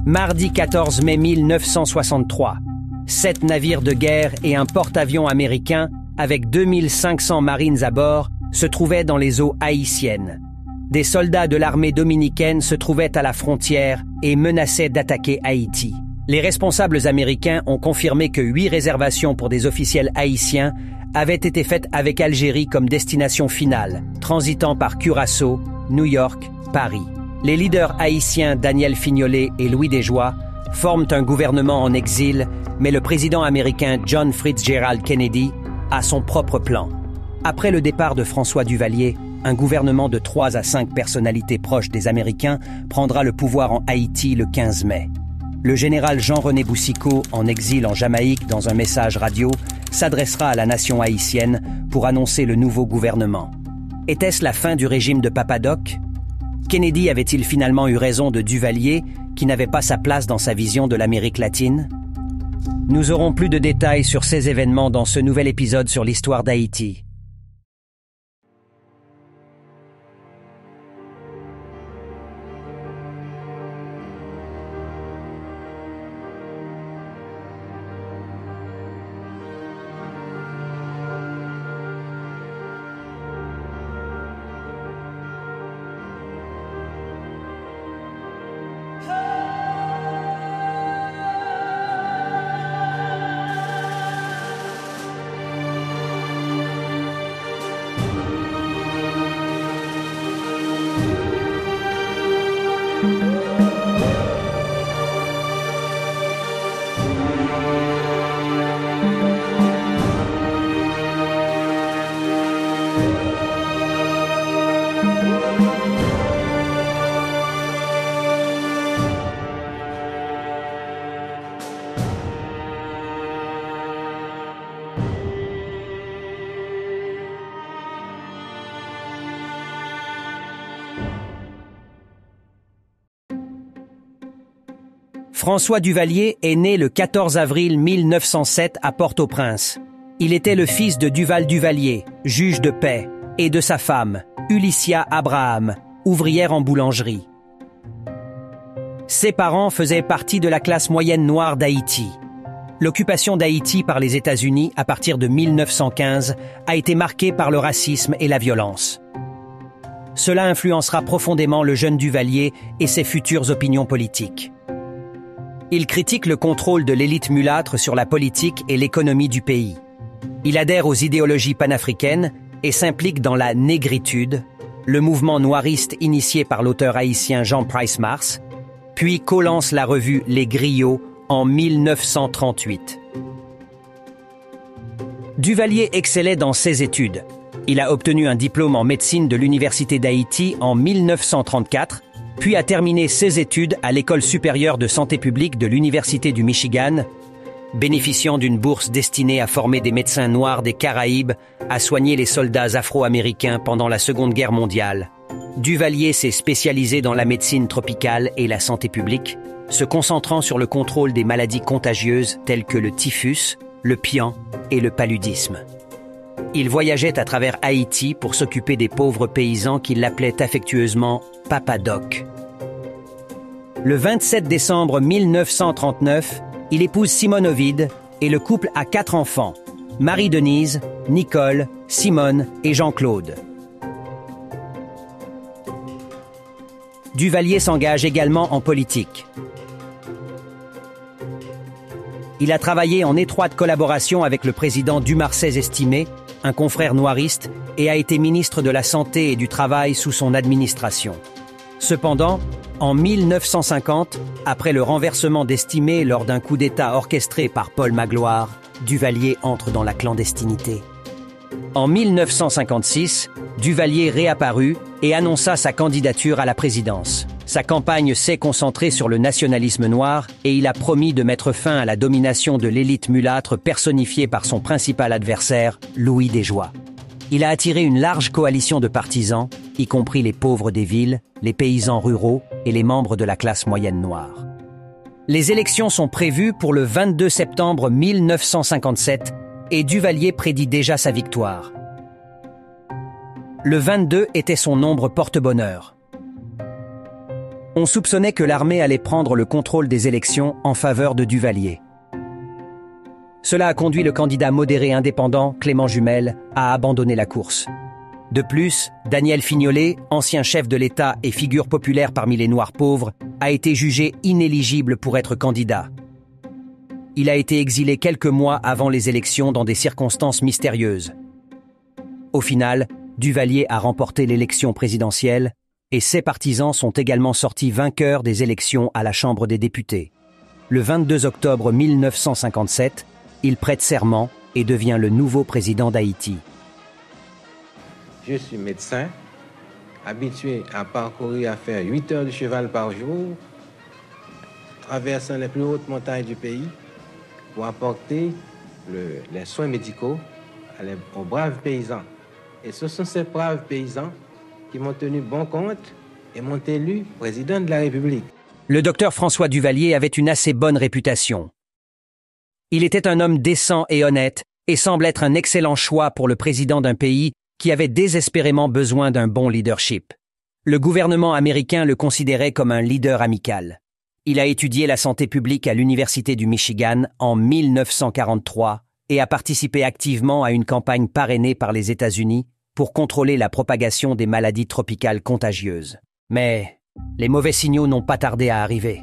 Mardi 14 mai 1963, 7 navires de guerre et un porte-avions américain avec 2500 marines à bord se trouvaient dans les eaux haïtiennes. Des soldats de l'armée dominicaine se trouvaient à la frontière et menaçaient d'attaquer Haïti. Les responsables américains ont confirmé que 8 réservations pour des officiels haïtiens avaient été faites avec Algérie comme destination finale, transitant par Curaçao, New York, Paris. Les leaders haïtiens Daniel Fignolet et Louis Desjoie forment un gouvernement en exil, mais le président américain John Fitzgerald Kennedy a son propre plan. Après le départ de François Duvalier, un gouvernement de 3 à 5 personnalités proches des Américains prendra le pouvoir en Haïti le 15 mai. Le général Jean-René Boucicaut, en exil en Jamaïque dans un message radio, s'adressera à la nation haïtienne pour annoncer le nouveau gouvernement. Était-ce la fin du régime de Papa Doc? Kennedy avait-il finalement eu raison de Duvalier, qui n'avait pas sa place dans sa vision de l'Amérique latine? Nous aurons plus de détails sur ces événements dans ce nouvel épisode sur l'histoire d'Haïti. François Duvalier est né le 14 avril 1907 à Port-au-Prince. Il était le fils de Duval Duvalier, juge de paix, et de sa femme, Ulycia Abraham, ouvrière en boulangerie. Ses parents faisaient partie de la classe moyenne noire d'Haïti. L'occupation d'Haïti par les États-Unis à partir de 1915 a été marquée par le racisme et la violence. Cela influencera profondément le jeune Duvalier et ses futures opinions politiques. Il critique le contrôle de l'élite mulâtre sur la politique et l'économie du pays. Il adhère aux idéologies panafricaines et s'implique dans la négritude, le mouvement noiriste initié par l'auteur haïtien Jean Price Mars, puis co-lance la revue Les Griots en 1938. Duvalier excellait dans ses études. Il a obtenu un diplôme en médecine de l'Université d'Haïti en 1934, puis a terminé ses études à l'École supérieure de santé publique de l'Université du Michigan, bénéficiant d'une bourse destinée à former des médecins noirs des Caraïbes à soigner les soldats afro-américains pendant la Seconde Guerre mondiale. Duvalier s'est spécialisé dans la médecine tropicale et la santé publique, se concentrant sur le contrôle des maladies contagieuses telles que le typhus, le pian et le paludisme. Il voyageait à travers Haïti pour s'occuper des pauvres paysans qui l'appelaient affectueusement Papa Doc. Le 27 décembre 1939, il épouse Simone Ovide et le couple a 4 enfants, Marie-Denise, Nicole, Simone et Jean-Claude. Duvalier s'engage également en politique. Il a travaillé en étroite collaboration avec le président Dumarsais-Estimé, un confrère noiriste, et a été ministre de la Santé et du Travail sous son administration. Cependant, en 1950, après le renversement d'Estimé lors d'un coup d'État orchestré par Paul Magloire, Duvalier entre dans la clandestinité. En 1956, Duvalier réapparut et annonça sa candidature à la présidence. Sa campagne s'est concentrée sur le nationalisme noir et il a promis de mettre fin à la domination de l'élite mulâtre personnifiée par son principal adversaire, Louis Desjoie. Il a attiré une large coalition de partisans, y compris les pauvres des villes, les paysans ruraux et les membres de la classe moyenne noire. Les élections sont prévues pour le 22 septembre 1957 et Duvalier prédit déjà sa victoire. Le 22 était son nombre porte-bonheur. On soupçonnait que l'armée allait prendre le contrôle des élections en faveur de Duvalier. Cela a conduit le candidat modéré indépendant, Clément Jumel, à abandonner la course. De plus, Daniel Fignolet, ancien chef de l'État et figure populaire parmi les Noirs pauvres, a été jugé inéligible pour être candidat. Il a été exilé quelques mois avant les élections dans des circonstances mystérieuses. Au final, Duvalier a remporté l'élection présidentielle et ses partisans sont également sortis vainqueurs des élections à la Chambre des députés. Le 22 octobre 1957, il prête serment et devient le nouveau président d'Haïti. Je suis médecin, habitué à parcourir, à faire 8 heures de cheval par jour, traversant les plus hautes montagnes du pays pour apporter les soins médicaux aux braves paysans. Et ce sont ces braves paysans qui m'ont tenu bon compte et m'ont élu président de la République. Le docteur François Duvalier avait une assez bonne réputation. Il était un homme décent et honnête et semble être un excellent choix pour le président d'un pays qui avait désespérément besoin d'un bon leadership. Le gouvernement américain le considérait comme un leader amical. Il a étudié la santé publique à l'Université du Michigan en 1943 et a participé activement à une campagne parrainée par les États-Unis pour contrôler la propagation des maladies tropicales contagieuses. Mais les mauvais signaux n'ont pas tardé à arriver.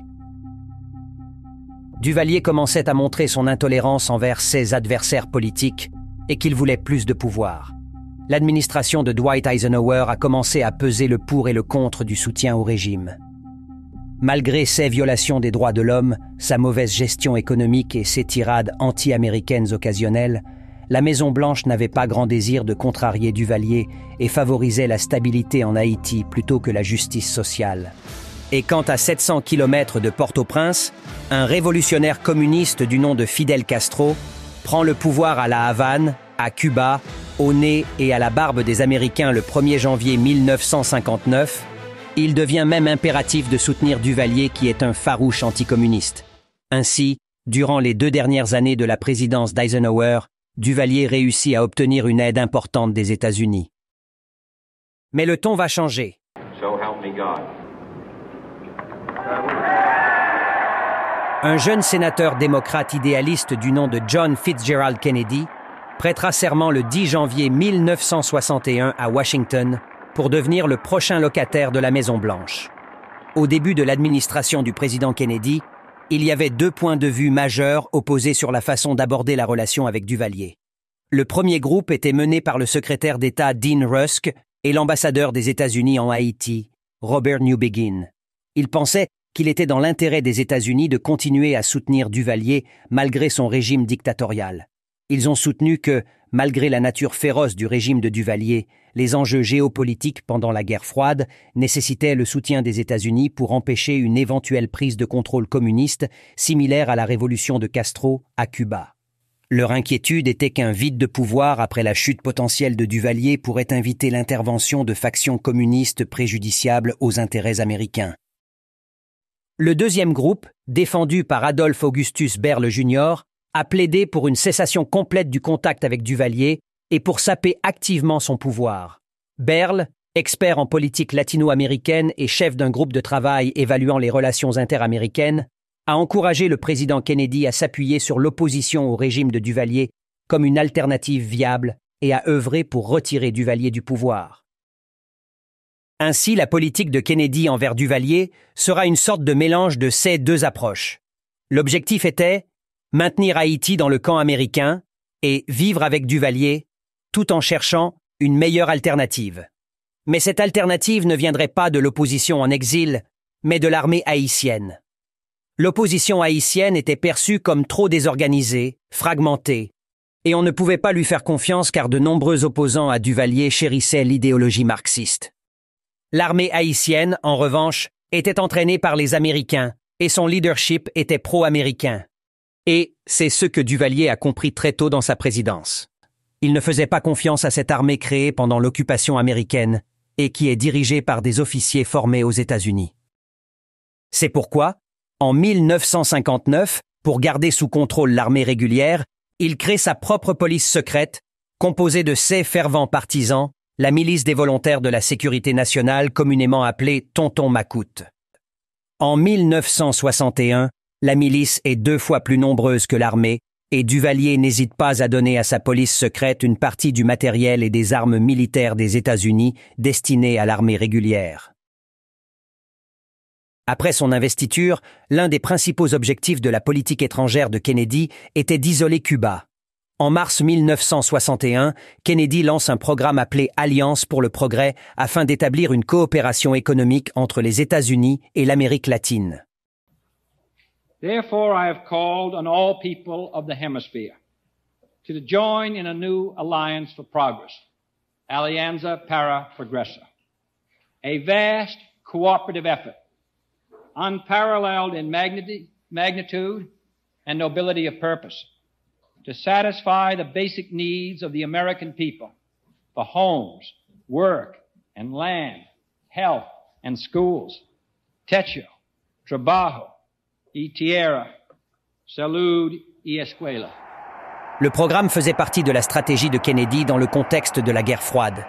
Duvalier commençait à montrer son intolérance envers ses adversaires politiques et qu'il voulait plus de pouvoir. L'administration de Dwight Eisenhower a commencé à peser le pour et le contre du soutien au régime. Malgré ses violations des droits de l'homme, sa mauvaise gestion économique et ses tirades anti-américaines occasionnelles, la Maison-Blanche n'avait pas grand désir de contrarier Duvalier et favorisait la stabilité en Haïti plutôt que la justice sociale. Et quant à 700 km de Port-au-Prince, un révolutionnaire communiste du nom de Fidel Castro prend le pouvoir à La Havane, à Cuba, au nez et à la barbe des Américains le 1er janvier 1959, il devient même impératif de soutenir Duvalier qui est un farouche anticommuniste. Ainsi, durant les 2 dernières années de la présidence d'Eisenhower, Duvalier réussit à obtenir une aide importante des États-Unis. Mais le ton va changer. So help me God. Un jeune sénateur démocrate idéaliste du nom de John Fitzgerald Kennedy prêtera serment le 10 janvier 1961 à Washington pour devenir le prochain locataire de la Maison-Blanche. Au début de l'administration du président Kennedy, il y avait 2 points de vue majeurs opposés sur la façon d'aborder la relation avec Duvalier. Le premier groupe était mené par le secrétaire d'État Dean Rusk et l'ambassadeur des États-Unis en Haïti, Robert Newbegin. Ils pensaient qu'il était dans l'intérêt des États-Unis de continuer à soutenir Duvalier malgré son régime dictatorial. Ils ont soutenu que, malgré la nature féroce du régime de Duvalier, les enjeux géopolitiques pendant la guerre froide nécessitaient le soutien des États-Unis pour empêcher une éventuelle prise de contrôle communiste similaire à la révolution de Castro à Cuba. Leur inquiétude était qu'un vide de pouvoir après la chute potentielle de Duvalier pourrait inviter l'intervention de factions communistes préjudiciables aux intérêts américains. Le deuxième groupe, défendu par Adolphe Augustus Berle Jr., a plaidé pour une cessation complète du contact avec Duvalier et pour saper activement son pouvoir. Berle, expert en politique latino-américaine et chef d'un groupe de travail évaluant les relations interaméricaines, a encouragé le président Kennedy à s'appuyer sur l'opposition au régime de Duvalier comme une alternative viable et à œuvrer pour retirer Duvalier du pouvoir. Ainsi, la politique de Kennedy envers Duvalier sera une sorte de mélange de ces 2 approches. L'objectif était maintenir Haïti dans le camp américain et vivre avec Duvalier, tout en cherchant une meilleure alternative. Mais cette alternative ne viendrait pas de l'opposition en exil, mais de l'armée haïtienne. L'opposition haïtienne était perçue comme trop désorganisée, fragmentée, et on ne pouvait pas lui faire confiance car de nombreux opposants à Duvalier chérissaient l'idéologie marxiste. L'armée haïtienne, en revanche, était entraînée par les Américains et son leadership était pro-américain. Et c'est ce que Duvalier a compris très tôt dans sa présidence. Il ne faisait pas confiance à cette armée créée pendant l'occupation américaine et qui est dirigée par des officiers formés aux États-Unis. C'est pourquoi, en 1959, pour garder sous contrôle l'armée régulière, il crée sa propre police secrète, composée de ses fervents partisans, la milice des volontaires de la sécurité nationale communément appelée Tonton Macoute. En 1961, la milice est 2 fois plus nombreuse que l'armée et Duvalier n'hésite pas à donner à sa police secrète une partie du matériel et des armes militaires des États-Unis destinées à l'armée régulière. Après son investiture, l'un des principaux objectifs de la politique étrangère de Kennedy était d'isoler Cuba. En mars 1961, Kennedy lance un programme appelé Alliance pour le progrès afin d'établir une coopération économique entre les États-Unis et l'Amérique latine. Therefore, I have called on all people of the hemisphere to join in a new alliance for progress, Alianza para Progreso, a vast cooperative effort, unparalleled in magnitude and nobility of purpose, to satisfy the basic needs of the American people for homes, work, and land, health, and schools, techo, trabajo, y tierra, salud y escuela. Le programme faisait partie de la stratégie de Kennedy dans le contexte de la guerre froide.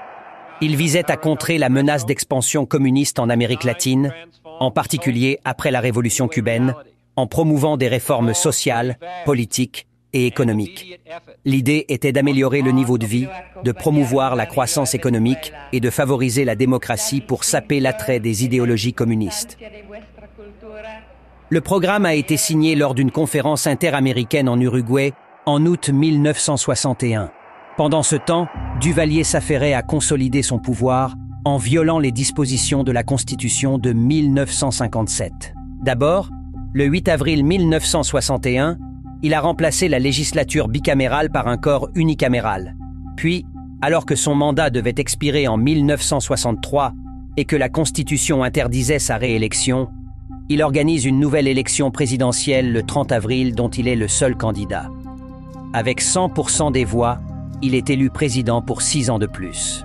Il visait à contrer la menace d'expansion communiste en Amérique latine, en particulier après la révolution cubaine, en promouvant des réformes sociales, politiques et économiques. L'idée était d'améliorer le niveau de vie, de promouvoir la croissance économique et de favoriser la démocratie pour saper l'attrait des idéologies communistes. Le programme a été signé lors d'une conférence interaméricaine en Uruguay en août 1961. Pendant ce temps, Duvalier s'affairait à consolider son pouvoir en violant les dispositions de la Constitution de 1957. D'abord, le 8 avril 1961, il a remplacé la législature bicamérale par un corps unicaméral. Puis, alors que son mandat devait expirer en 1963 et que la Constitution interdisait sa réélection, il organise une nouvelle élection présidentielle le 30 avril dont il est le seul candidat. Avec 100% des voix, il est élu président pour 6 ans de plus.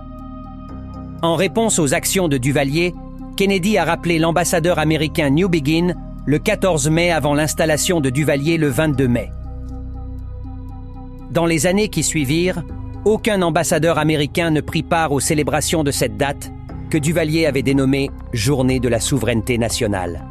En réponse aux actions de Duvalier, Kennedy a rappelé l'ambassadeur américain Newbegin le 14 mai avant l'installation de Duvalier le 22 mai. Dans les années qui suivirent, aucun ambassadeur américain ne prit part aux célébrations de cette date que Duvalier avait dénommée « Journée de la souveraineté nationale ».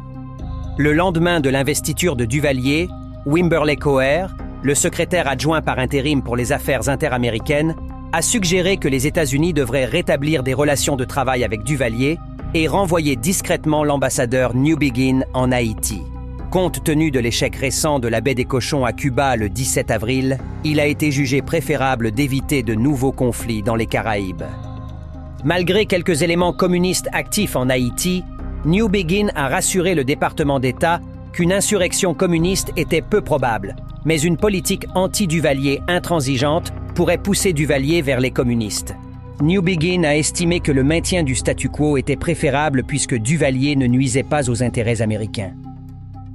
Le lendemain de l'investiture de Duvalier, Wimberley Coher, le secrétaire adjoint par intérim pour les affaires interaméricaines, a suggéré que les États-Unis devraient rétablir des relations de travail avec Duvalier et renvoyer discrètement l'ambassadeur Newbegin en Haïti. Compte tenu de l'échec récent de la baie des Cochons à Cuba le 17 avril, il a été jugé préférable d'éviter de nouveaux conflits dans les Caraïbes. Malgré quelques éléments communistes actifs en Haïti, Newbegin a rassuré le département d'État qu'une insurrection communiste était peu probable, mais une politique anti-Duvalier intransigeante pourrait pousser Duvalier vers les communistes. Newbegin a estimé que le maintien du statu quo était préférable puisque Duvalier ne nuisait pas aux intérêts américains.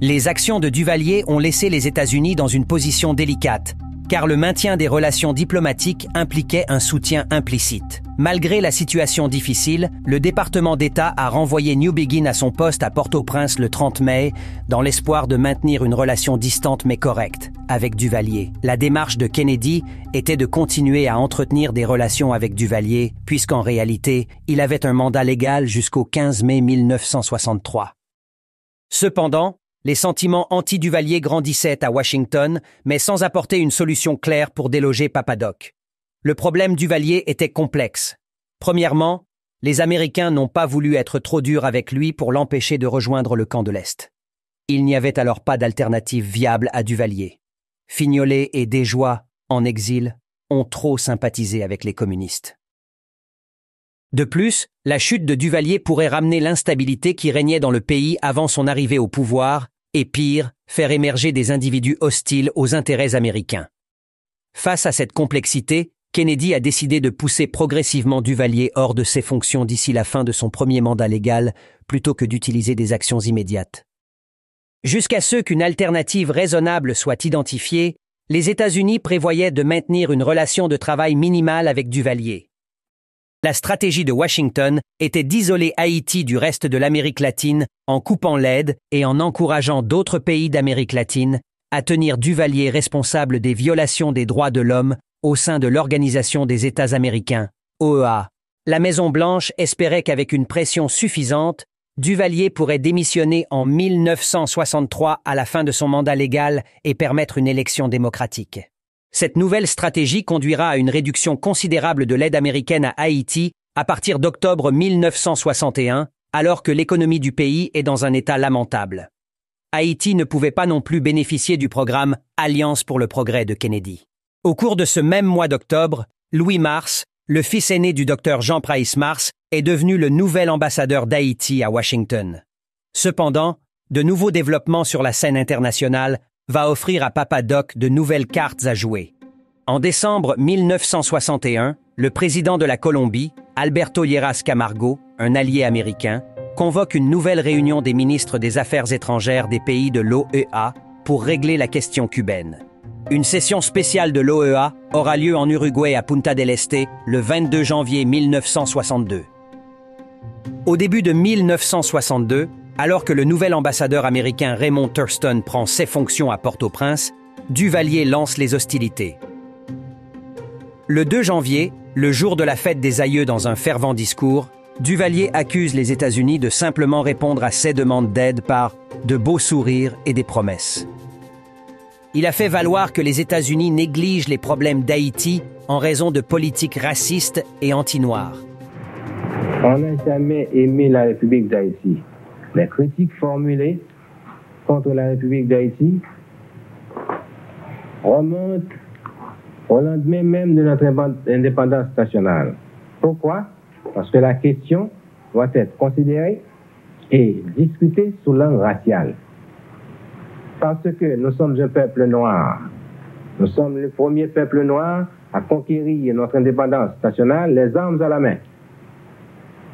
Les actions de Duvalier ont laissé les États-Unis dans une position délicate, car le maintien des relations diplomatiques impliquait un soutien implicite. Malgré la situation difficile, le département d'État a renvoyé Newbegin à son poste à Port-au-Prince le 30 mai, dans l'espoir de maintenir une relation distante mais correcte avec Duvalier. La démarche de Kennedy était de continuer à entretenir des relations avec Duvalier, puisqu'en réalité, il avait un mandat légal jusqu'au 15 mai 1963. Cependant, les sentiments anti-Duvalier grandissaient à Washington, mais sans apporter une solution claire pour déloger Papadoc. Le problème Duvalier était complexe. Premièrement, les Américains n'ont pas voulu être trop durs avec lui pour l'empêcher de rejoindre le camp de l'Est. Il n'y avait alors pas d'alternative viable à Duvalier. Fignolet et Desjoie, en exil, ont trop sympathisé avec les communistes. De plus, la chute de Duvalier pourrait ramener l'instabilité qui régnait dans le pays avant son arrivée au pouvoir, et pire, faire émerger des individus hostiles aux intérêts américains. Face à cette complexité, Kennedy a décidé de pousser progressivement Duvalier hors de ses fonctions d'ici la fin de son premier mandat légal, plutôt que d'utiliser des actions immédiates. Jusqu'à ce qu'une alternative raisonnable soit identifiée, les États-Unis prévoyaient de maintenir une relation de travail minimale avec Duvalier. La stratégie de Washington était d'isoler Haïti du reste de l'Amérique latine en coupant l'aide et en encourageant d'autres pays d'Amérique latine à tenir Duvalier responsable des violations des droits de l'homme au sein de l'Organisation des États américains, OEA. La Maison-Blanche espérait qu'avec une pression suffisante, Duvalier pourrait démissionner en 1963 à la fin de son mandat légal et permettre une élection démocratique. Cette nouvelle stratégie conduira à une réduction considérable de l'aide américaine à Haïti à partir d'octobre 1961, alors que l'économie du pays est dans un état lamentable. Haïti ne pouvait pas non plus bénéficier du programme Alliance pour le progrès de Kennedy. Au cours de ce même mois d'octobre, Louis Mars, le fils aîné du docteur Jean Price Mars, est devenu le nouvel ambassadeur d'Haïti à Washington. Cependant, de nouveaux développements sur la scène internationale va offrir à Papa Doc de nouvelles cartes à jouer. En décembre 1961, le président de la Colombie, Alberto Lleras Camargo, un allié américain, convoque une nouvelle réunion des ministres des Affaires étrangères des pays de l'OEA pour régler la question cubaine. Une session spéciale de l'OEA aura lieu en Uruguay à Punta del Este le 22 janvier 1962. Au début de 1962, alors que le nouvel ambassadeur américain Raymond Thurston prend ses fonctions à Port-au-Prince, Duvalier lance les hostilités. Le 2 janvier, le jour de la fête des aïeux dans un fervent discours, Duvalier accuse les États-Unis de simplement répondre à ses demandes d'aide par de beaux sourires et des promesses. Il a fait valoir que les États-Unis négligent les problèmes d'Haïti en raison de politiques racistes et anti-noirs. On n'a jamais aimé la République d'Haïti. Les critiques formulées contre la République d'Haïti remontent au lendemain même de notre indépendance nationale. Pourquoi? Parce que la question doit être considérée et discutée sous l'angle racial. Parce que nous sommes un peuple noir. Nous sommes le premier peuple noir à conquérir notre indépendance nationale, les armes à la main.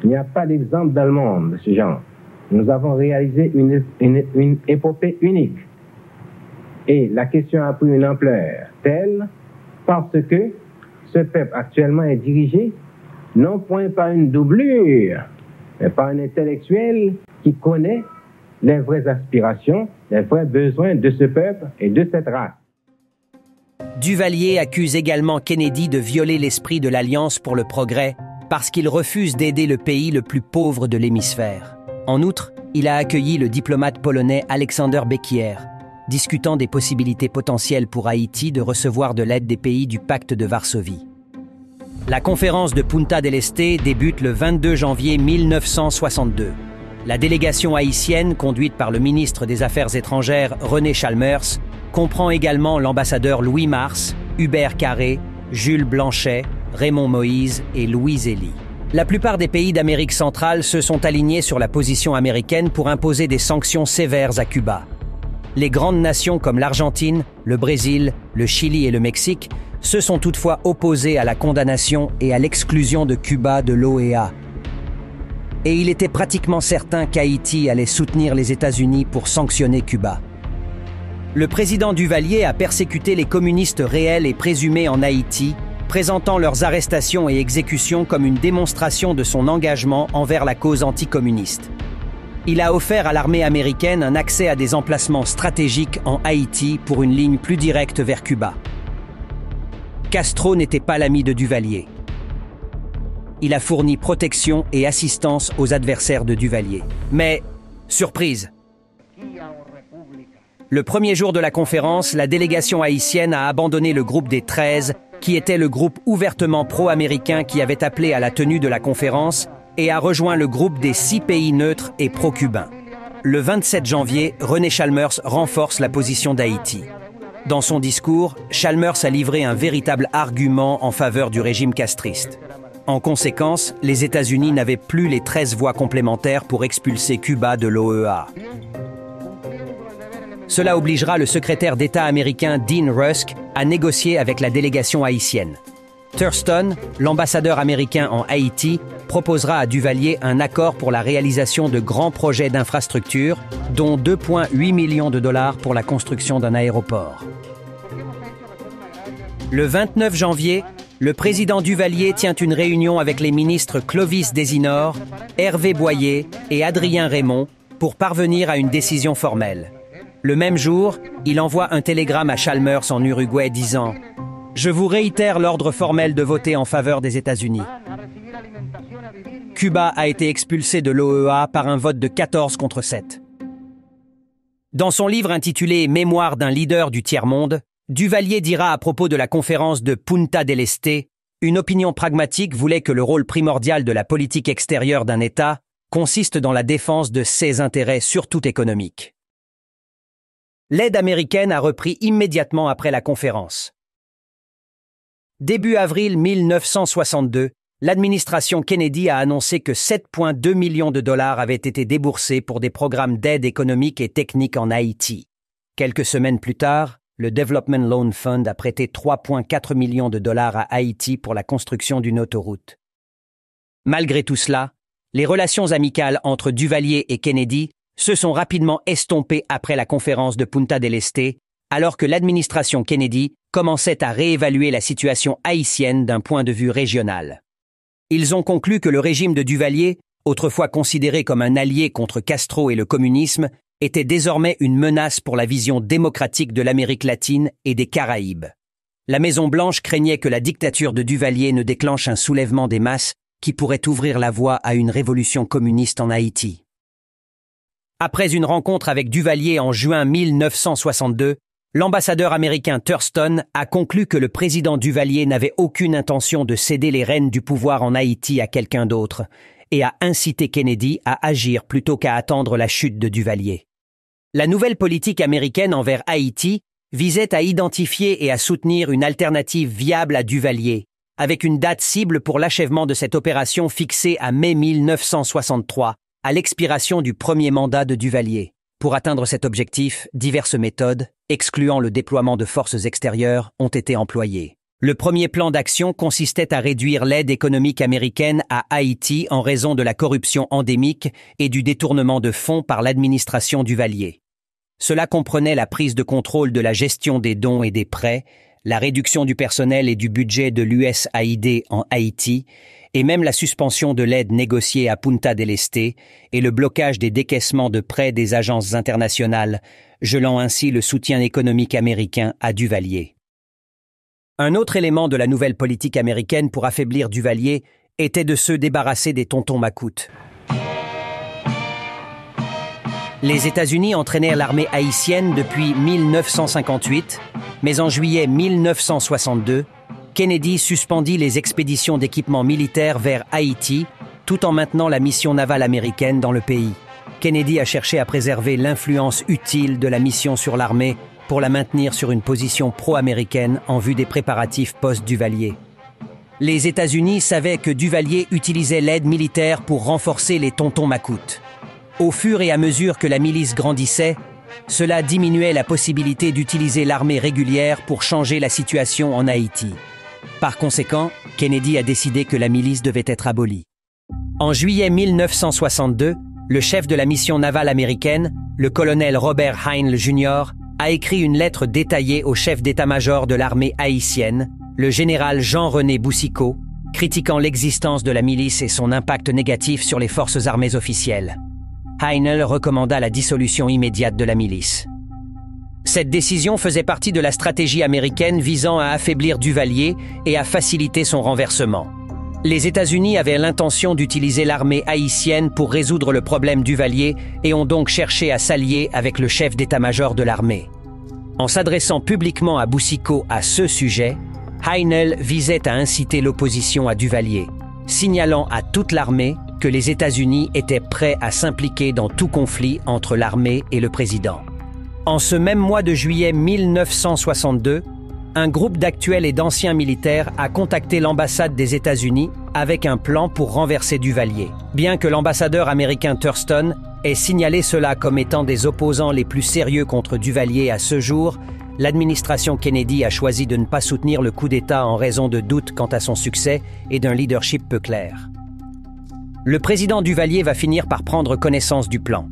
Il n'y a pas d'exemple dans le monde de ce genre. Nous avons réalisé une épopée unique. Et la question a pris une ampleur telle parce que ce peuple actuellement est dirigé non point par une doublure, mais par un intellectuel qui connaît les vraies aspirations, les vrais besoins de ce peuple et de cette race. Duvalier accuse également Kennedy de violer l'esprit de l'Alliance pour le progrès parce qu'il refuse d'aider le pays le plus pauvre de l'hémisphère. En outre, il a accueilli le diplomate polonais Aleksander Bekier, discutant des possibilités potentielles pour Haïti de recevoir de l'aide des pays du pacte de Varsovie. La conférence de Punta del Este débute le 22 janvier 1962. La délégation haïtienne, conduite par le ministre des Affaires étrangères René Chalmers, comprend également l'ambassadeur Louis Mars, Hubert Carré, Jules Blanchet, Raymond Moïse et Louis Zélie. La plupart des pays d'Amérique centrale se sont alignés sur la position américaine pour imposer des sanctions sévères à Cuba. Les grandes nations comme l'Argentine, le Brésil, le Chili et le Mexique se sont toutefois opposées à la condamnation et à l'exclusion de Cuba de l'OEA. Et il était pratiquement certain qu'Haïti allait soutenir les États-Unis pour sanctionner Cuba. Le président Duvalier a persécuté les communistes réels et présumés en Haïti, présentant leurs arrestations et exécutions comme une démonstration de son engagement envers la cause anticommuniste. Il a offert à l'armée américaine un accès à des emplacements stratégiques en Haïti pour une ligne plus directe vers Cuba. Castro n'était pas l'ami de Duvalier. Il a fourni protection et assistance aux adversaires de Duvalier. Mais, surprise! Le premier jour de la conférence, la délégation haïtienne a abandonné le groupe des 13, qui était le groupe ouvertement pro-américain qui avait appelé à la tenue de la conférence, et a rejoint le groupe des 6 pays neutres et pro-cubains. Le 27 janvier, René Chalmers renforce la position d'Haïti. Dans son discours, Chalmers a livré un véritable argument en faveur du régime castriste. En conséquence, les États-Unis n'avaient plus les 13 voix complémentaires pour expulser Cuba de l'OEA. Cela obligera le secrétaire d'État américain Dean Rusk à négocier avec la délégation haïtienne. Thurston, l'ambassadeur américain en Haïti, proposera à Duvalier un accord pour la réalisation de grands projets d'infrastructure, dont 2,8 millions de dollars pour la construction d'un aéroport. Le 29 janvier, le président Duvalier tient une réunion avec les ministres Clovis Desinor, Hervé Boyer et Adrien Raymond pour parvenir à une décision formelle. Le même jour, il envoie un télégramme à Chalmers en Uruguay disant « Je vous réitère l'ordre formel de voter en faveur des États-Unis. » Cuba a été expulsé de l'OEA par un vote de 14 contre 7. Dans son livre intitulé « Mémoire d'un leader du tiers-monde », Duvalier dira à propos de la conférence de Punta del Este, une opinion pragmatique voulait que le rôle primordial de la politique extérieure d'un État consiste dans la défense de ses intérêts, surtout économiques. L'aide américaine a repris immédiatement après la conférence. Début avril 1962, l'administration Kennedy a annoncé que 7,2 millions de dollars avaient été déboursés pour des programmes d'aide économique et technique en Haïti. Quelques semaines plus tard, le Development Loan Fund a prêté 3,4 millions de dollars à Haïti pour la construction d'une autoroute. Malgré tout cela, les relations amicales entre Duvalier et Kennedy se sont rapidement estompées après la conférence de Punta del Este, alors que l'administration Kennedy commençait à réévaluer la situation haïtienne d'un point de vue régional. Ils ont conclu que le régime de Duvalier, autrefois considéré comme un allié contre Castro et le communisme, était désormais une menace pour la vision démocratique de l'Amérique latine et des Caraïbes. La Maison-Blanche craignait que la dictature de Duvalier ne déclenche un soulèvement des masses qui pourrait ouvrir la voie à une révolution communiste en Haïti. Après une rencontre avec Duvalier en juin 1962, l'ambassadeur américain Thurston a conclu que le président Duvalier n'avait aucune intention de céder les rênes du pouvoir en Haïti à quelqu'un d'autre et a incité Kennedy à agir plutôt qu'à attendre la chute de Duvalier. La nouvelle politique américaine envers Haïti visait à identifier et à soutenir une alternative viable à Duvalier, avec une date cible pour l'achèvement de cette opération fixée à mai 1963, à l'expiration du premier mandat de Duvalier. Pour atteindre cet objectif, diverses méthodes, excluant le déploiement de forces extérieures, ont été employées. Le premier plan d'action consistait à réduire l'aide économique américaine à Haïti en raison de la corruption endémique et du détournement de fonds par l'administration Duvalier. Cela comprenait la prise de contrôle de la gestion des dons et des prêts, la réduction du personnel et du budget de l'USAID en Haïti, et même la suspension de l'aide négociée à Punta del Este et le blocage des décaissements de prêts des agences internationales, gelant ainsi le soutien économique américain à Duvalier. Un autre élément de la nouvelle politique américaine pour affaiblir Duvalier était de se débarrasser des tontons macoutes. Les États-Unis entraînèrent l'armée haïtienne depuis 1958, mais en juillet 1962, Kennedy suspendit les expéditions d'équipements militaires vers Haïti, tout en maintenant la mission navale américaine dans le pays. Kennedy a cherché à préserver l'influence utile de la mission sur l'armée pour la maintenir sur une position pro-américaine en vue des préparatifs post-Duvalier. Les États-Unis savaient que Duvalier utilisait l'aide militaire pour renforcer les tontons macoutes. Au fur et à mesure que la milice grandissait, cela diminuait la possibilité d'utiliser l'armée régulière pour changer la situation en Haïti. Par conséquent, Kennedy a décidé que la milice devait être abolie. En juillet 1962, le chef de la mission navale américaine, le colonel Robert Heinle Jr., a écrit une lettre détaillée au chef d'état-major de l'armée haïtienne, le général Jean-René Boucicaut, critiquant l'existence de la milice et son impact négatif sur les forces armées officielles. Heinle recommanda la dissolution immédiate de la milice. Cette décision faisait partie de la stratégie américaine visant à affaiblir Duvalier et à faciliter son renversement. Les États-Unis avaient l'intention d'utiliser l'armée haïtienne pour résoudre le problème Duvalier et ont donc cherché à s'allier avec le chef d'état-major de l'armée. En s'adressant publiquement à Boucicaut à ce sujet, Heinle visait à inciter l'opposition à Duvalier, signalant à toute l'armée que les États-Unis étaient prêts à s'impliquer dans tout conflit entre l'armée et le président. En ce même mois de juillet 1962, un groupe d'actuels et d'anciens militaires a contacté l'ambassade des États-Unis avec un plan pour renverser Duvalier. Bien que l'ambassadeur américain Thurston ait signalé cela comme étant des opposants les plus sérieux contre Duvalier à ce jour, l'administration Kennedy a choisi de ne pas soutenir le coup d'État en raison de doutes quant à son succès et d'un leadership peu clair. Le président Duvalier va finir par prendre connaissance du plan.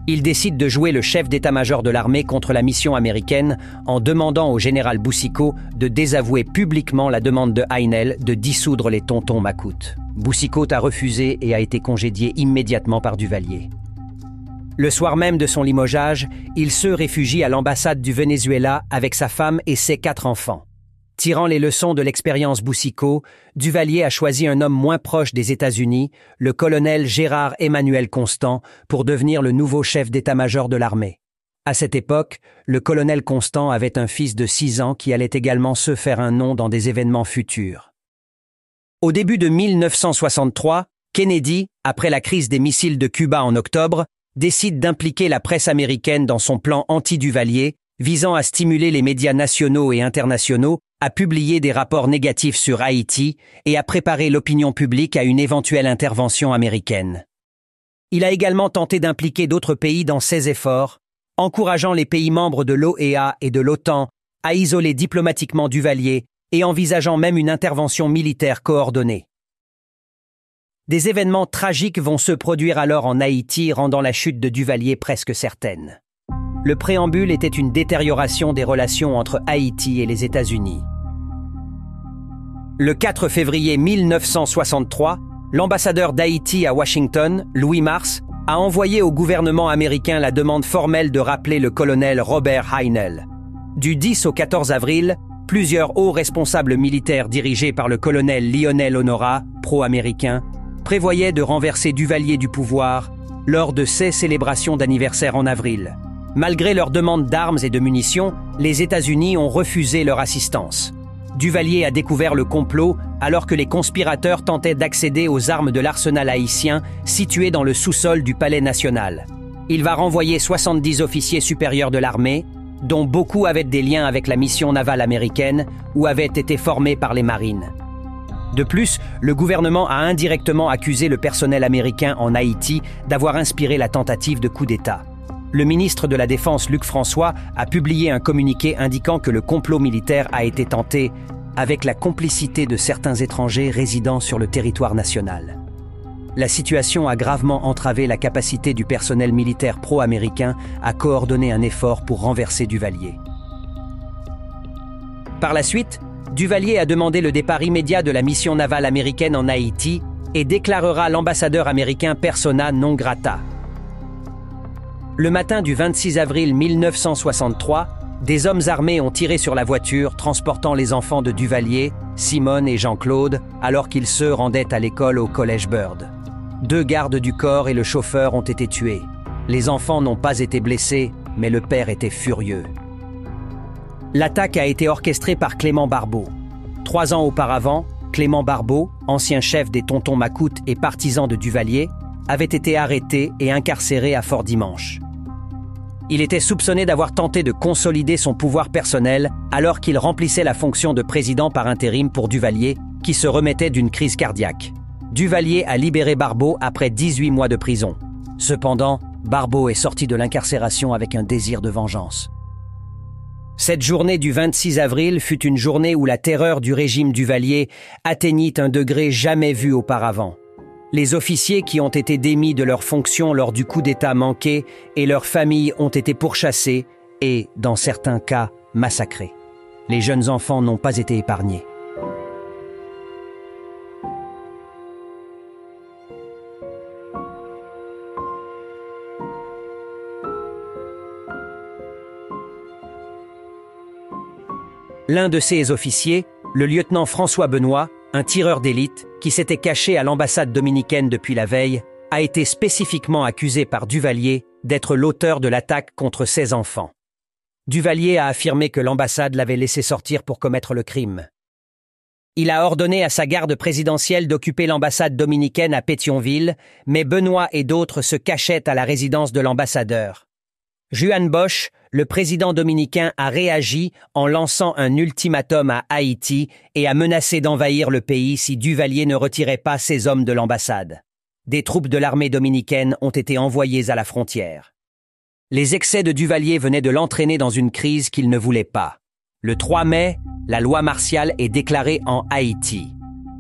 Il décide de jouer le chef d'état-major de l'armée contre la mission américaine en demandant au général Boucicaut de désavouer publiquement la demande de Heinle de dissoudre les tontons macoutes. Boucicaut a refusé et a été congédié immédiatement par Duvalier. Le soir même de son limogeage, il se réfugie à l'ambassade du Venezuela avec sa femme et ses 4 enfants. Tirant les leçons de l'expérience Boucicaut, Duvalier a choisi un homme moins proche des États-Unis, le colonel Gérard Emmanuel Constant, pour devenir le nouveau chef d'état-major de l'armée. À cette époque, le colonel Constant avait un fils de 6 ans qui allait également se faire un nom dans des événements futurs. Au début de 1963, Kennedy, après la crise des missiles de Cuba en octobre, décide d'impliquer la presse américaine dans son plan anti-Duvalier, visant à stimuler les médias nationaux et internationaux à publier des rapports négatifs sur Haïti et à préparer l'opinion publique à une éventuelle intervention américaine. Il a également tenté d'impliquer d'autres pays dans ses efforts, encourageant les pays membres de l'OEA et de l'OTAN à isoler diplomatiquement Duvalier et envisageant même une intervention militaire coordonnée. Des événements tragiques vont se produire alors en Haïti, rendant la chute de Duvalier presque certaine. Le préambule était une détérioration des relations entre Haïti et les États-Unis. Le 4 février 1963, l'ambassadeur d'Haïti à Washington, Louis Mars, a envoyé au gouvernement américain la demande formelle de rappeler le colonel Robert Heinel. Du 10 au 14 avril, plusieurs hauts responsables militaires dirigés par le colonel Lionel Honora, pro-américain, prévoyaient de renverser Duvalier du pouvoir lors de ces célébrations d'anniversaire en avril. Malgré leur demande d'armes et de munitions, les États-Unis ont refusé leur assistance. Duvalier a découvert le complot alors que les conspirateurs tentaient d'accéder aux armes de l'arsenal haïtien situé dans le sous-sol du Palais national. Il va renvoyer 70 officiers supérieurs de l'armée, dont beaucoup avaient des liens avec la mission navale américaine ou avaient été formés par les marines. De plus, le gouvernement a indirectement accusé le personnel américain en Haïti d'avoir inspiré la tentative de coup d'État. Le ministre de la Défense Luc François a publié un communiqué indiquant que le complot militaire a été tenté avec la complicité de certains étrangers résidant sur le territoire national. La situation a gravement entravé la capacité du personnel militaire pro-américain à coordonner un effort pour renverser Duvalier. Par la suite, Duvalier a demandé le départ immédiat de la mission navale américaine en Haïti et déclarera l'ambassadeur américain persona non grata. Le matin du 26 avril 1963, des hommes armés ont tiré sur la voiture transportant les enfants de Duvalier, Simone et Jean-Claude, alors qu'ils se rendaient à l'école au Collège Byrd. 2 gardes du corps et le chauffeur ont été tués. Les enfants n'ont pas été blessés, mais le père était furieux. L'attaque a été orchestrée par Clément Barbeau. 3 ans auparavant, Clément Barbeau, ancien chef des Tontons Macoutes et partisan de Duvalier, avait été arrêté et incarcéré à Fort-Dimanche. Il était soupçonné d'avoir tenté de consolider son pouvoir personnel alors qu'il remplissait la fonction de président par intérim pour Duvalier, qui se remettait d'une crise cardiaque. Duvalier a libéré Barbeau après 18 mois de prison. Cependant, Barbeau est sorti de l'incarcération avec un désir de vengeance. Cette journée du 26 avril fut une journée où la terreur du régime Duvalier atteignit un degré jamais vu auparavant. Les officiers qui ont été démis de leurs fonctions lors du coup d'État manqué et leurs familles ont été pourchassés et, dans certains cas, massacrés. Les jeunes enfants n'ont pas été épargnés. L'un de ces officiers, le lieutenant François Benoît, un tireur d'élite, qui s'était caché à l'ambassade dominicaine depuis la veille, a été spécifiquement accusé par Duvalier d'être l'auteur de l'attaque contre ses enfants. Duvalier a affirmé que l'ambassade l'avait laissé sortir pour commettre le crime. Il a ordonné à sa garde présidentielle d'occuper l'ambassade dominicaine à Pétionville, mais Benoît et d'autres se cachaient à la résidence de l'ambassadeur. Juan Bosch, le président dominicain, a réagi en lançant un ultimatum à Haïti et a menacé d'envahir le pays si Duvalier ne retirait pas ses hommes de l'ambassade. Des troupes de l'armée dominicaine ont été envoyées à la frontière. Les excès de Duvalier venaient de l'entraîner dans une crise qu'il ne voulait pas. Le 3 mai, la loi martiale est déclarée en Haïti.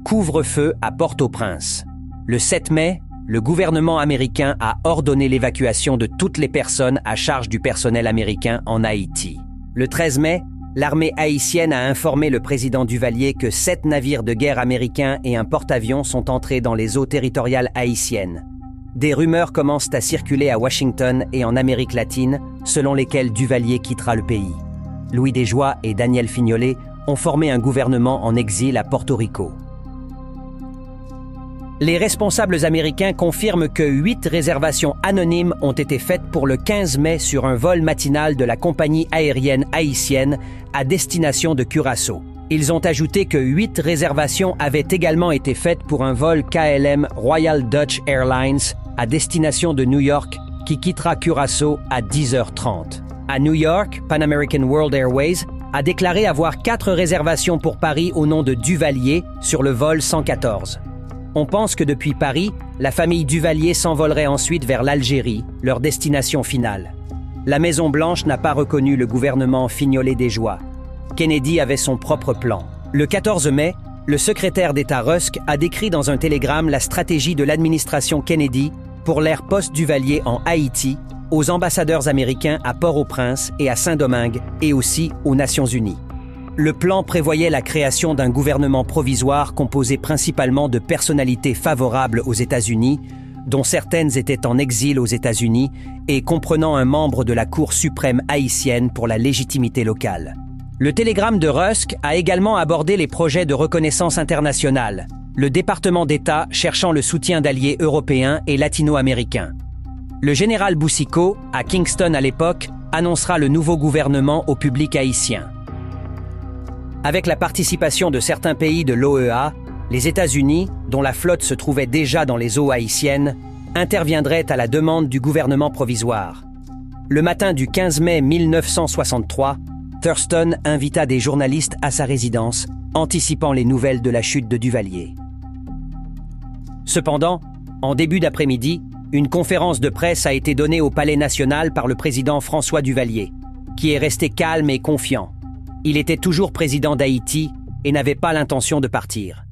Couvre-feu à Port-au-Prince. Le 7 mai, le gouvernement américain a ordonné l'évacuation de toutes les personnes à charge du personnel américain en Haïti. Le 13 mai, l'armée haïtienne a informé le président Duvalier que 7 navires de guerre américains et un porte-avions sont entrés dans les eaux territoriales haïtiennes. Des rumeurs commencent à circuler à Washington et en Amérique latine, selon lesquelles Duvalier quittera le pays. Louis Desjoie et Daniel Fignolet ont formé un gouvernement en exil à Porto Rico. Les responsables américains confirment que 8 réservations anonymes ont été faites pour le 15 mai sur un vol matinal de la compagnie aérienne haïtienne à destination de Curaçao. Ils ont ajouté que 8 réservations avaient également été faites pour un vol KLM Royal Dutch Airlines à destination de New York qui quittera Curaçao à 10h30. À New York, Pan American World Airways a déclaré avoir 4 réservations pour Paris au nom de Duvalier sur le vol 114. On pense que depuis Paris, la famille Duvalier s'envolerait ensuite vers l'Algérie, leur destination finale. La Maison-Blanche n'a pas reconnu le gouvernement fignolé des joies. Kennedy avait son propre plan. Le 14 mai, le secrétaire d'État Rusk a décrit dans un télégramme la stratégie de l'administration Kennedy pour l'ère post-Duvalier en Haïti, aux ambassadeurs américains à Port-au-Prince et à Saint-Domingue et aussi aux Nations Unies. Le plan prévoyait la création d'un gouvernement provisoire composé principalement de personnalités favorables aux États-Unis, dont certaines étaient en exil aux États-Unis et comprenant un membre de la Cour suprême haïtienne pour la légitimité locale. Le télégramme de Rusk a également abordé les projets de reconnaissance internationale, le département d'État cherchant le soutien d'alliés européens et latino-américains. Le général Boucicaut, à Kingston à l'époque, annoncera le nouveau gouvernement au public haïtien. Avec la participation de certains pays de l'OEA, les États-Unis, dont la flotte se trouvait déjà dans les eaux haïtiennes, interviendraient à la demande du gouvernement provisoire. Le matin du 15 mai 1963, Thurston invita des journalistes à sa résidence, anticipant les nouvelles de la chute de Duvalier. Cependant, en début d'après-midi, une conférence de presse a été donnée au Palais national par le président François Duvalier, qui est resté calme et confiant. Il était toujours président d'Haïti et n'avait pas l'intention de partir.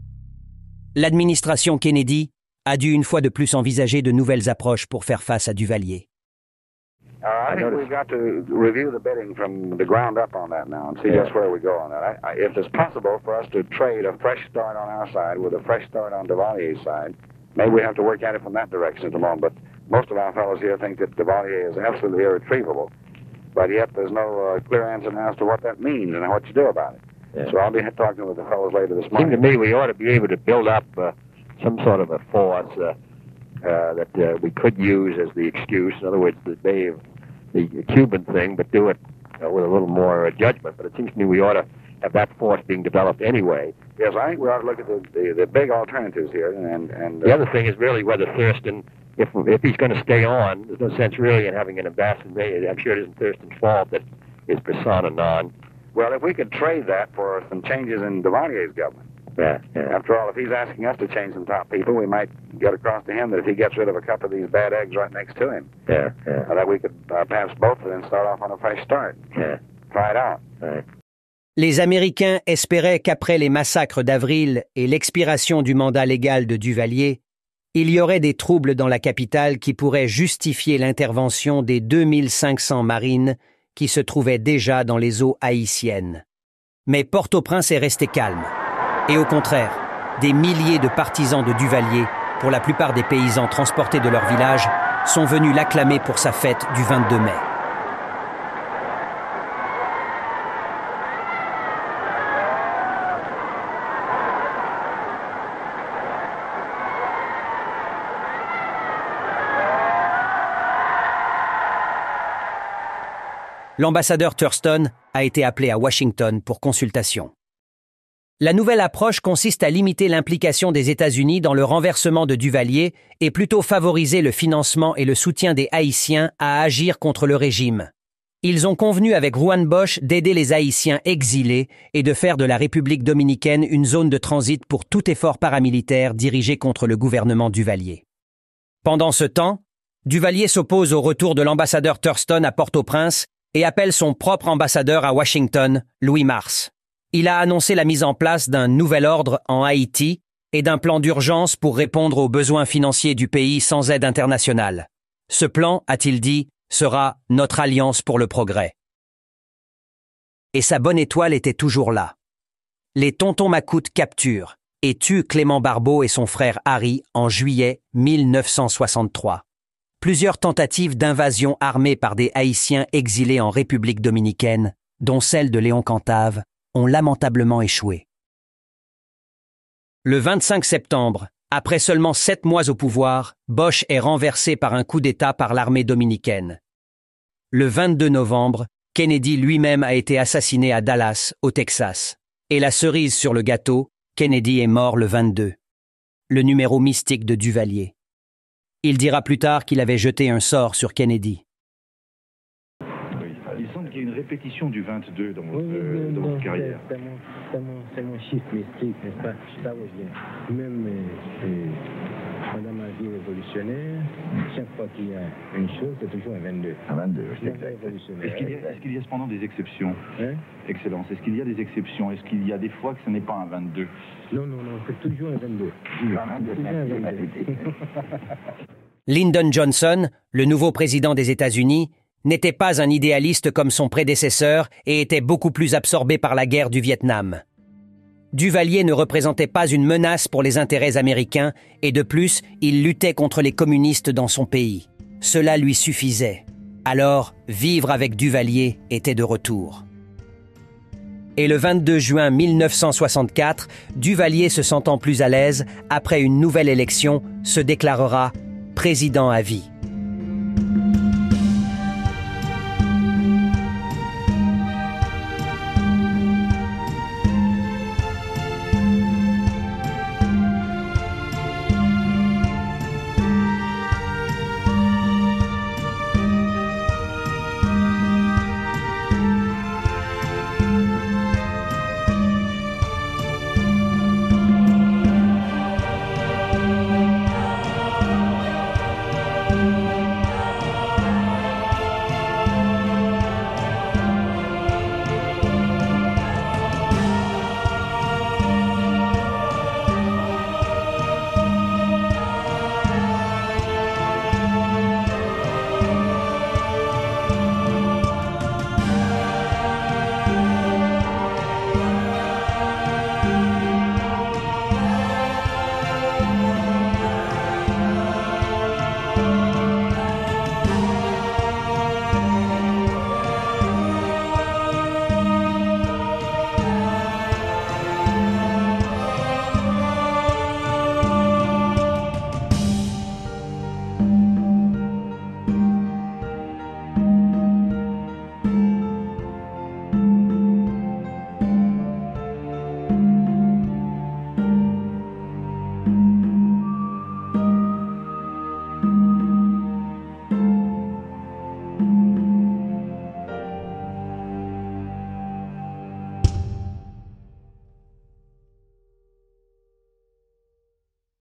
L'administration Kennedy a dû une fois de plus envisager de nouvelles approches pour faire face à Duvalier. I think we've got to review the bidding from the ground up on that now and see just where we go on that. If it's possible for us to trade a fresh start on our side with a fresh start on Duvalier's side, maybe we have to work at it from that direction at the moment. But most of our fellows here think that Duvalier is absolutely irretrievable. But yet there's no clear answer now as to what that means and what you do about it. Yeah. So I'll be talking with the fellows later this morning. It seems to me we ought to be able to build up some sort of a force that we could use as the excuse. In other words, the Cuban thing, but do it with a little more judgment. But it seems to me we ought to have that force being developed anyway. Yes, I think we ought to look at the big alternatives here. And the other thing is really whether Thurston, if he's going to stay on, there's no sense really in having an ambassador. I'm sure it isn't Thurston's fault that his persona non. Well, if we could trade that for some changes in Duvalier's government. Yeah. After all, if he's asking us to change some top people, we might get across to him that if he gets rid of a couple of these bad eggs right next to him, that we could perhaps both of them start off on a fresh start. Yeah. Try it out. Right. Les Américains espéraient qu'après les massacres d'avril et l'expiration du mandat légal de Duvalier, il y aurait des troubles dans la capitale qui pourraient justifier l'intervention des 2500 marines qui se trouvaient déjà dans les eaux haïtiennes. Mais Port-au-Prince est resté calme. Et au contraire, des milliers de partisans de Duvalier, pour la plupart des paysans transportés de leur village, sont venus l'acclamer pour sa fête du 22 mai. L'ambassadeur Thurston a été appelé à Washington pour consultation. La nouvelle approche consiste à limiter l'implication des États-Unis dans le renversement de Duvalier et plutôt favoriser le financement et le soutien des Haïtiens à agir contre le régime. Ils ont convenu avec Juan Bosch d'aider les Haïtiens exilés et de faire de la République dominicaine une zone de transit pour tout effort paramilitaire dirigé contre le gouvernement Duvalier. Pendant ce temps, Duvalier s'oppose au retour de l'ambassadeur Thurston à Port-au-Prince et appelle son propre ambassadeur à Washington, Louis Mars. Il a annoncé la mise en place d'un nouvel ordre en Haïti et d'un plan d'urgence pour répondre aux besoins financiers du pays sans aide internationale. Ce plan, a-t-il dit, sera notre alliance pour le progrès. Et sa bonne étoile était toujours là. Les tontons Macoute capturent et tuent Clément Barbeau et son frère Harry en juillet 1963. Plusieurs tentatives d'invasion armée par des Haïtiens exilés en République dominicaine, dont celle de Léon Cantave, ont lamentablement échoué. Le 25 septembre, après seulement 7 mois au pouvoir, Bosch est renversé par un coup d'État par l'armée dominicaine. Le 22 novembre, Kennedy lui-même a été assassiné à Dallas, au Texas. Et la cerise sur le gâteau, Kennedy est mort le 22. Le numéro mystique de Duvalier. Il dira plus tard qu'il avait jeté un sort sur Kennedy. Il semble qu'il y ait une répétition du 22 dans votre carrière. C'est mon chiffre mystique, n'est-ce pas? Ça revient. Même pendant ma vie révolutionnaire, chaque fois qu'il y a une chose, c'est toujours un 22. Un 22, c'est exact. Est-ce qu'il y a cependant des exceptions? Excellence. Est-ce qu'il y a des exceptions? Est-ce qu'il y a des fois que ce n'est pas un 22? Non, c'est toujours un 22. Lyndon Johnson, le nouveau président des États-Unis, n'était pas un idéaliste comme son prédécesseur et était beaucoup plus absorbé par la guerre du Vietnam. Duvalier ne représentait pas une menace pour les intérêts américains et de plus, il luttait contre les communistes dans son pays. Cela lui suffisait. Alors, vivre avec Duvalier était de retour. Et le 22 juin 1964, Duvalier, se sentant plus à l'aise, après une nouvelle élection, se déclarera président à vie.